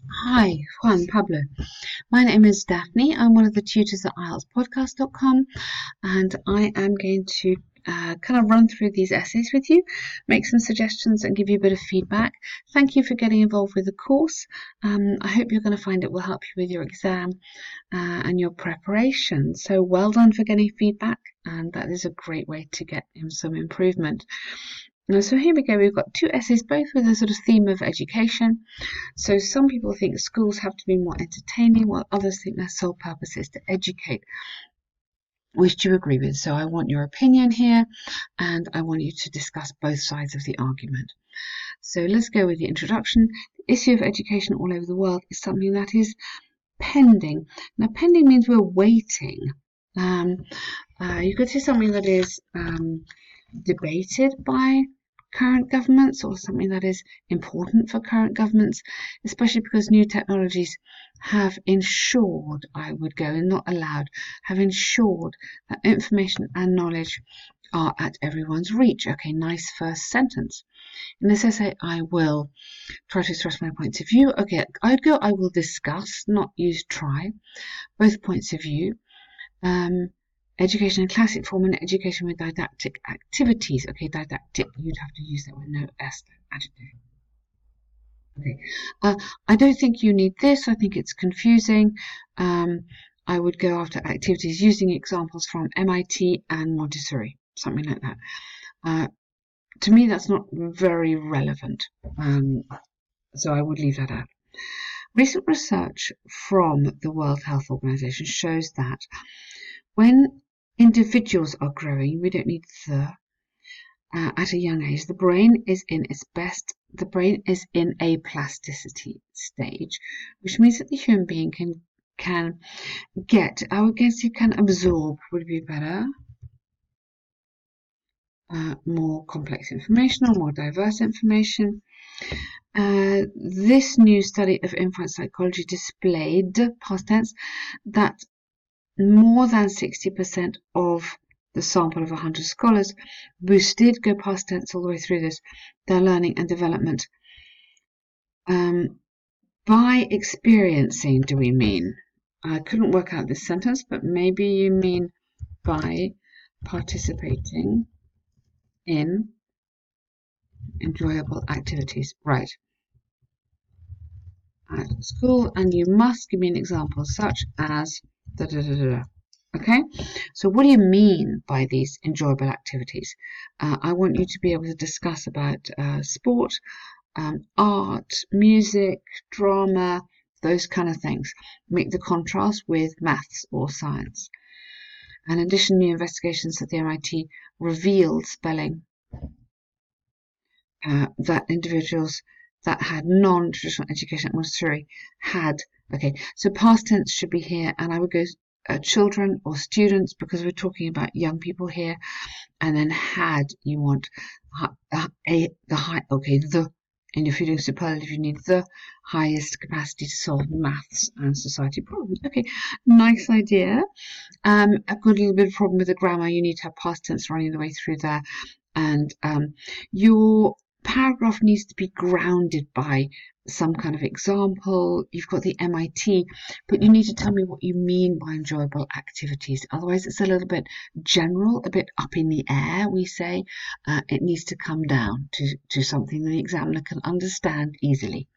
Hi, Juan Pablo. My name is Daphne. I'm one of the tutors at IELTSpodcast.com, and I am going to kind of run through these essays with you, make some suggestions, and give you a bit of feedback. Thank you for getting involved with the course. I hope you're going to find it will help you with your exam and your preparation. So well done for getting feedback, and that is a great way to get some improvement. So here we go. We've got two essays, both with a sort of theme of education. So some people think schools have to be more entertaining, while others think their sole purpose is to educate. Which do you agree with? So I want your opinion here, and I want you to discuss both sides of the argument. So let's go with the introduction. The issue of education all over the world is something that is pending. Now, pending means we're waiting. You could say something that is debated by current governments, or something that is important for current governments, especially because new technologies have ensured, I would go and not allowed, have ensured that information and knowledge are at everyone's reach. Okay, nice first sentence. In this essay, I will try to stress my points of view. Okay, I will discuss, not use try, both points of view. Education in classic form and education with didactic activities. Okay, didactic, you'd have to use that with no S adjective. Okay, I don't think you need this. I think it's confusing. I would go after activities using examples from MIT and Montessori, something like that. To me, that's not very relevant. So I would leave that out. Recent research from the World Health Organization shows that when individuals are growing, we don't need the at a young age. The brain is in its best. The brain is in a plasticity stage, which means that the human being can get. I would guess you can absorb. Would be better. More complex information or more diverse information. This new study of infant psychology displayed, past tense, that more than 60% of the sample of 100 scholars boosted, go past tense all the way through this, their learning and development. By experiencing, do we mean? I couldn't work out this sentence, but maybe you mean by participating in enjoyable activities. Right. At school, and you must give me an example such as da-da-da-da. Okay, so what do you mean by these enjoyable activities? I want you to be able to discuss about sport, art, music, drama, those kind of things. Make the contrast with maths or science. In addition, new investigations at the MIT revealed spelling that individuals that had non-traditional education at Montessori had. Okay, so past tense should be here, and I would go children or students, because we're talking about young people here. And then had, you want the high, okay, the, and if you're doing superlative, you need the highest capacity to solve maths and society problems. Okay, nice idea. I've got a little bit of problem with the grammar. You need to have past tense running the way through there, and your paragraph needs to be grounded by some kind of example. You've got the MIT, but you need to tell me what you mean by enjoyable activities. Otherwise, it's a little bit general, a bit up in the air, we say. It needs to come down to something the examiner can understand easily.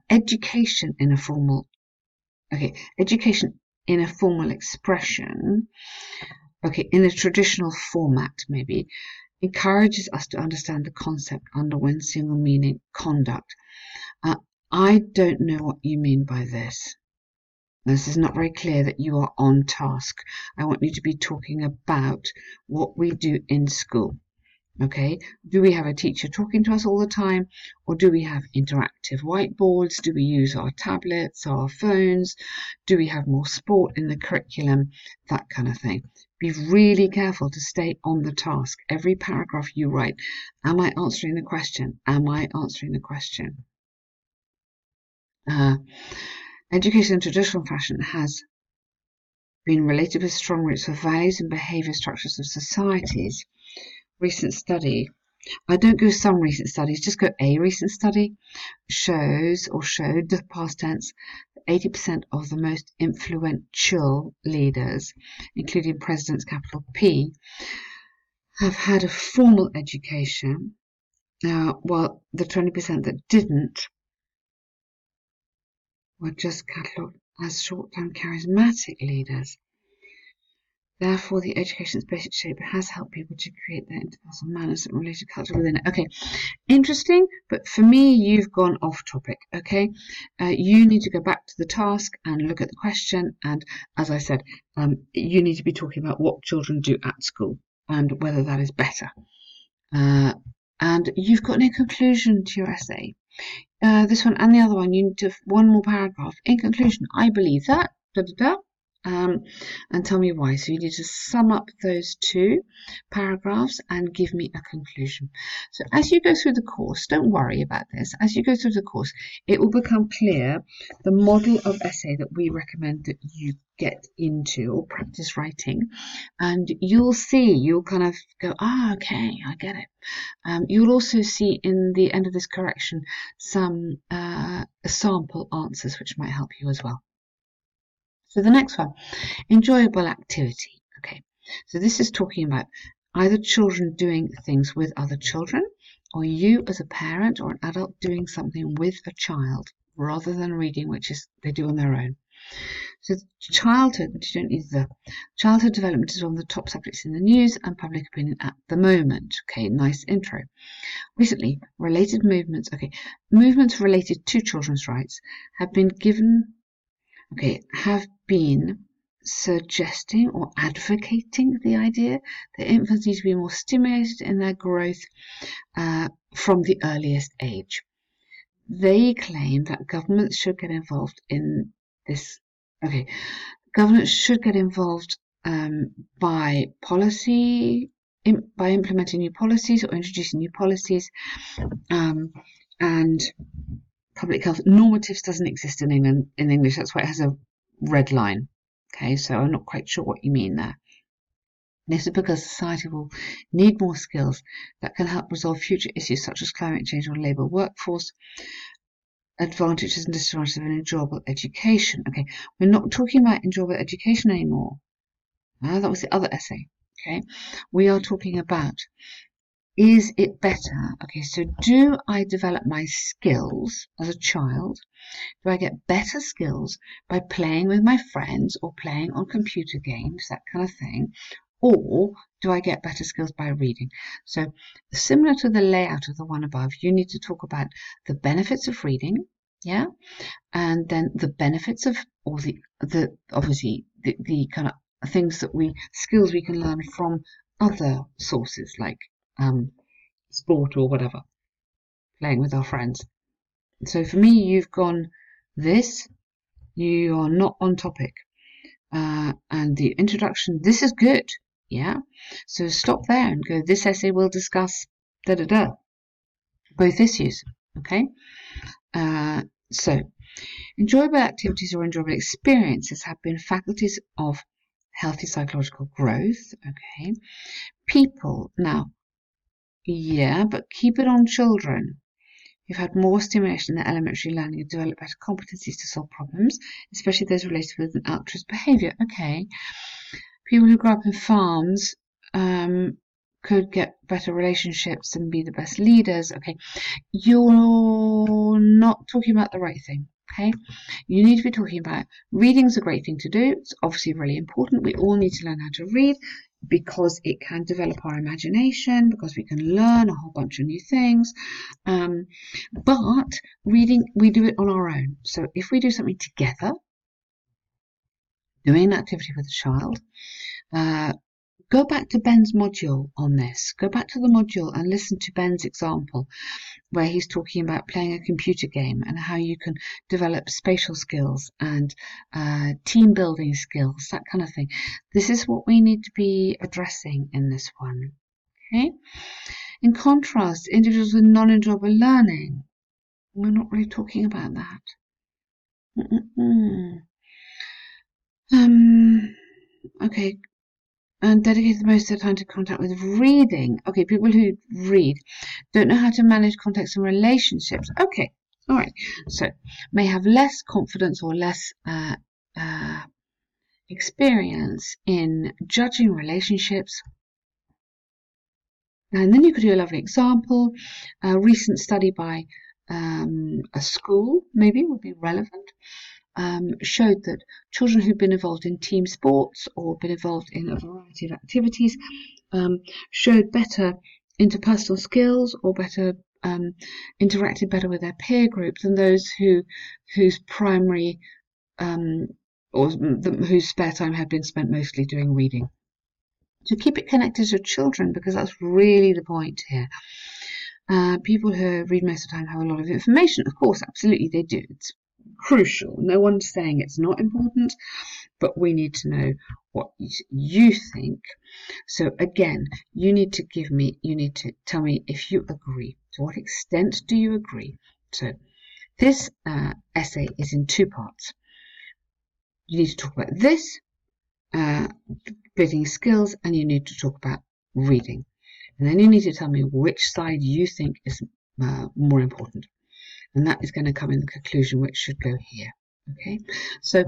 Education in a formal, education in a formal expression, in a traditional format, maybe, encourages us to understand the concept under one single meaning, conduct. I don't know what you mean by this. This is not very clear that you are on task. I want you to be talking about what we do in school. Okay, do we have a teacher talking to us all the time, or do we have interactive whiteboards? Do we use our tablets, our phones? Do we have more sport in the curriculum? That kind of thing. Be really careful to stay on the task. Every paragraph you write, am I answering the question? Am I answering the question? Education in traditional fashion has been related with strong roots of values and behaviour structures of societies. Recent study I don't go some recent studies, just go a recent study shows or showed the past tense 80% of the most influential leaders, including presidents, capital P, have had a formal education, while the 20% that didn't were just catalogued as short-term charismatic leaders. Therefore, the education's basic shape has helped people to create their interpersonal manners and related culture within it. Okay, interesting, but for me, you've gone off topic, okay? You need to go back to the task and look at the question, and as I said, you need to be talking about what children do at school and whether that is better. And you've got no conclusion to your essay. This one and the other one, you need to one more paragraph. In conclusion, I believe that, and tell me why. So you need to sum up those two paragraphs and give me a conclusion. So as you go through the course, don't worry about this. As you go through the course, it will become clear the model of essay that we recommend that you get into or practice writing, and you'll see, you'll kind of go, okay, I get it. You'll also see in the end of this correction some sample answers which might help you as well. So the next one, enjoyable activity. Okay, so this is talking about either children doing things with other children, or you as a parent or an adult doing something with a child rather than reading, which is they do on their own. So childhood, but you don't need the childhood development is one of the top subjects in the news and public opinion at the moment. Okay, nice intro. Recently, related movements, movements related to children's rights have been suggesting or advocating the idea that infants need to be more stimulated in their growth from the earliest age. They claim that governments should get involved in this. Governments should get involved by policy, by implementing new policies or introducing new policies, and public health normatives doesn't exist in England in English. That's why it has a red line. Okay, so I'm not quite sure what you mean there. This is because society will need more skills that can help resolve future issues such as climate change or labour workforce, advantages and disadvantages of an enjoyable education. Okay, we're not talking about enjoyable education anymore. That was the other essay. Okay, we are talking about, is it better? Okay, so do I develop my skills as a child? Do I get better skills by playing with my friends or playing on computer games, that kind of thing? Or do I get better skills by reading? So similar to the layout of the one above, you need to talk about the benefits of reading, yeah, and then the benefits of all the obviously the kind of things that skills we can learn from other sources like sport or whatever, playing with our friends. So for me, you've gone this, you are not on topic. And the introduction, this is good, yeah? So stop there and go, this essay will discuss both issues, okay? So enjoyable activities or enjoyable experiences have been faculties of healthy psychological growth, okay? People, now, yeah, but keep it on children. You've had more stimulation in their elementary learning and develop better competencies to solve problems, especially those related with an altruist behaviour. Okay. People who grow up in farms could get better relationships and be the best leaders. Okay. You're not talking about the right thing. Okay. You need to be talking about reading's a great thing to do. It's obviously really important. We all need to learn how to read because it can develop our imagination, because we can learn a whole bunch of new things. But reading, we do it on our own. So if we do something together, doing an activity with a child, go back to Ben's module on this. Go back to the module and listen to Ben's example where he's talking about playing a computer game and how you can develop spatial skills and team building skills, that kind of thing. This is what we need to be addressing in this one. Okay. In contrast, individuals with non-enjoyable learning, we're not really talking about that. Okay. and dedicate the most of their time to contact with reading. Okay, people who read don't know how to manage contacts and relationships. Okay, all right. So may have less confidence or less experience in judging relationships. And then you could do a lovely example. A recent study by a school, maybe, would be relevant. Showed that children who've been involved in team sports or been involved in a variety of activities showed better interpersonal skills or better interacted better with their peer group than those whose primary or whose spare time had been spent mostly doing reading. So keep it connected to children, because that's really the point here. People who read most of the time have a lot of information. Of course, absolutely they do. It's crucial. No one's saying it's not important, but we need to know what you think. So again, you need to tell me if you agree. To what extent do you agree? So this essay is in two parts. You need to talk about this, reading skills, and you need to talk about reading. And then you need to tell me which side you think is more important. And that is going to come in the conclusion, which should go here. Okay, so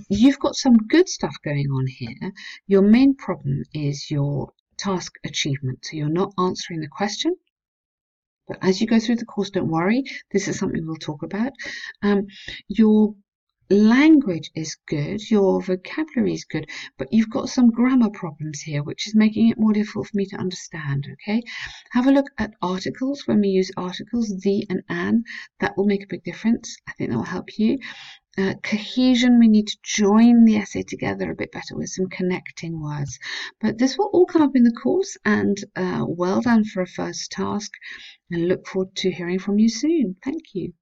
you've got some good stuff going on here. Your main problem is your task achievement. So you're not answering the question. But as you go through the course, don't worry. This is something we'll talk about. Your language is good, your vocabulary is good, but you've got some grammar problems here, which is making it more difficult for me to understand. Okay, have a look at articles. When we use articles, the and an, that will make a big difference. I think that will help you. Cohesion, we need to join the essay together a bit better with some connecting words. But this will all come up in the course, and well done for a first task, and look forward to hearing from you soon. Thank you.